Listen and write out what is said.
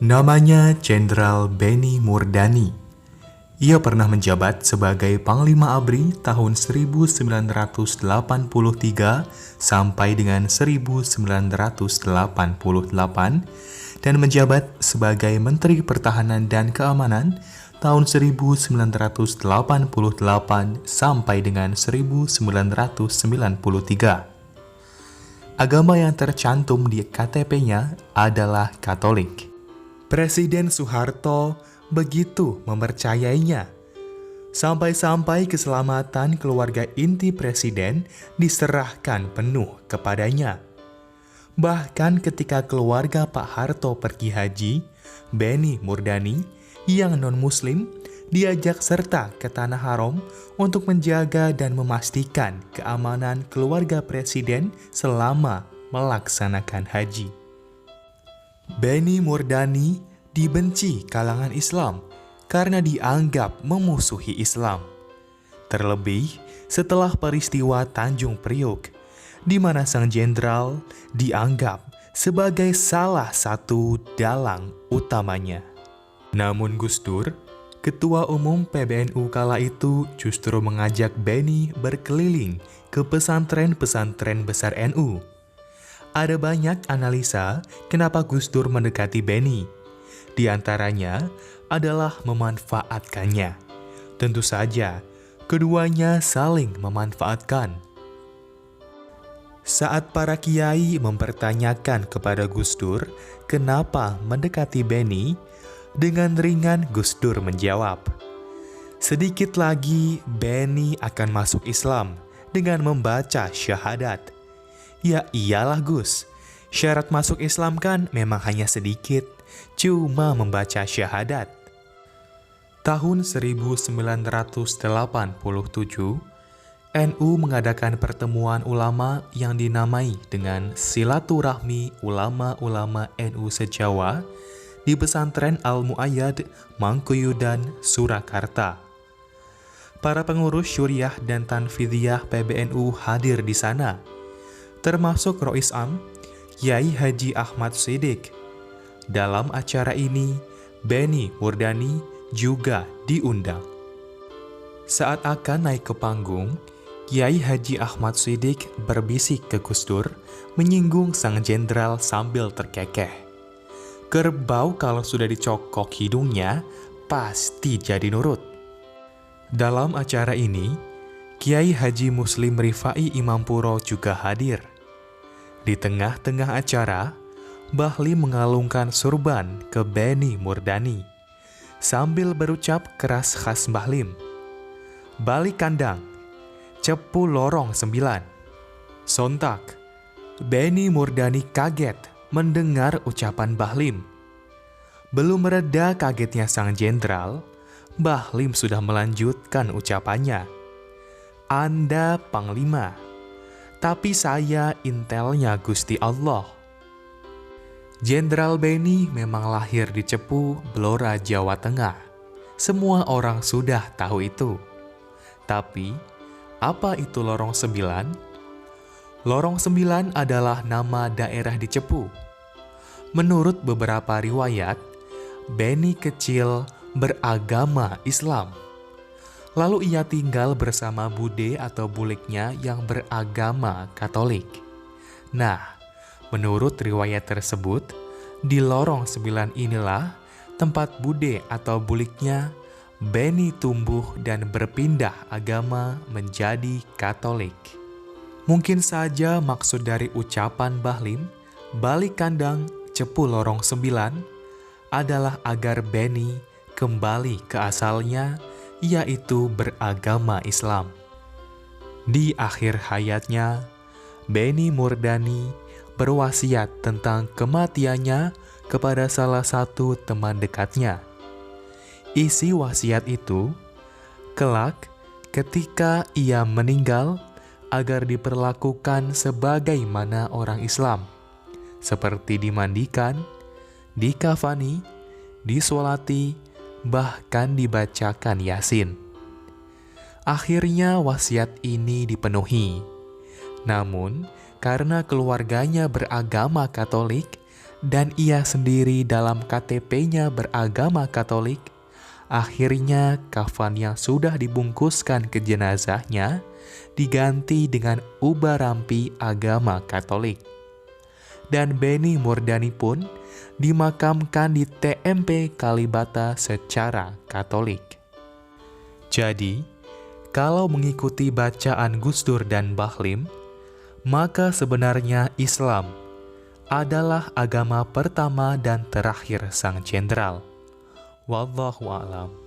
Namanya Jenderal Benny Murdani. Ia pernah menjabat sebagai Panglima ABRI tahun 1983 sampai dengan 1988 dan menjabat sebagai Menteri Pertahanan dan Keamanan tahun 1988 sampai dengan 1993. Agama yang tercantum di KTP-nya adalah Katolik. Presiden Soeharto begitu mempercayainya, sampai-sampai keselamatan keluarga inti presiden diserahkan penuh kepadanya. Bahkan ketika keluarga Pak Harto pergi haji, Benny Murdani yang non-muslim diajak serta ke Tanah Haram untuk menjaga dan memastikan keamanan keluarga presiden selama melaksanakan haji. Benny Murdani dibenci kalangan Islam karena dianggap memusuhi Islam. Terlebih setelah peristiwa Tanjung Priok, di mana sang jenderal dianggap sebagai salah satu dalang utamanya. Namun Gus Dur, Ketua Umum PBNU kala itu, justru mengajak Benny berkeliling ke pesantren-pesantren besar NU. Ada banyak analisa kenapa Gus Dur mendekati Benny. Di antaranya adalah memanfaatkannya. Tentu saja, keduanya saling memanfaatkan. Saat para kiai mempertanyakan kepada Gus Dur kenapa mendekati Benny, dengan ringan Gus Dur menjawab, "Sedikit lagi Benny akan masuk Islam dengan membaca syahadat." Ya iyalah Gus, syarat masuk Islam kan memang hanya sedikit, cuma membaca syahadat. Tahun 1987, NU mengadakan pertemuan ulama yang dinamai dengan Silaturahmi Ulama-Ulama NU se-Jawa di pesantren Al-Mu'ayyad, Mangkuyudan, Surakarta. Para pengurus syuriah dan tanfidiyah PBNU hadir di sana, termasuk Rois Am, Kiai Haji Ahmad Siddiq. Dalam acara ini, Benny Murdani juga diundang. Saat akan naik ke panggung, Kiai Haji Ahmad Siddiq berbisik ke Gus Dur, menyinggung sang jenderal sambil terkekeh. Kerbau kalau sudah dicokok hidungnya, pasti jadi nurut. Dalam acara ini, Kiai Haji Muslim Rifai Imampuro juga hadir. Di tengah-tengah acara, Bahlim mengalungkan surban ke Benny Murdani sambil berucap keras khas Bahlim, "Balik kandang, cepu lorong 9. Sontak, Benny Murdani kaget mendengar ucapan Bahlim. Belum mereda kagetnya sang jenderal, Bahlim sudah melanjutkan ucapannya, "Anda Panglima, tapi saya intelnya Gusti Allah." Jenderal Benny memang lahir di Cepu, Blora, Jawa Tengah. Semua orang sudah tahu itu. Tapi, apa itu Lorong 9? Lorong 9 adalah nama daerah di Cepu. Menurut beberapa riwayat, Benny kecil beragama Islam. Lalu ia tinggal bersama bude atau buliknya yang beragama Katolik. Nah, menurut riwayat tersebut, di Lorong 9 inilah tempat bude atau buliknya Benny tumbuh dan berpindah agama menjadi Katolik. Mungkin saja maksud dari ucapan Bahlim, "Balik kandang, cepu lorong 9, adalah agar Benny kembali ke asalnya, yaitu beragama Islam. Di akhir hayatnya, Benny Murdani berwasiat tentang kematiannya kepada salah satu teman dekatnya. Isi wasiat itu, kelak ketika ia meninggal, agar diperlakukan sebagaimana orang Islam, seperti dimandikan, dikafani, disolati, bahkan dibacakan Yasin. Akhirnya wasiat ini dipenuhi. Namun, karena keluarganya beragama Katolik dan ia sendiri dalam KTP-nya beragama Katolik, akhirnya kafan yang sudah dibungkuskan ke jenazahnya diganti dengan ubah rampi agama Katolik. Dan Benny Murdani pun dimakamkan di TMP Kalibata secara Katolik. Jadi, kalau mengikuti bacaan Gus Dur dan Bahlim, maka sebenarnya Islam adalah agama pertama dan terakhir Sang Jenderal. Wallahu a'lam.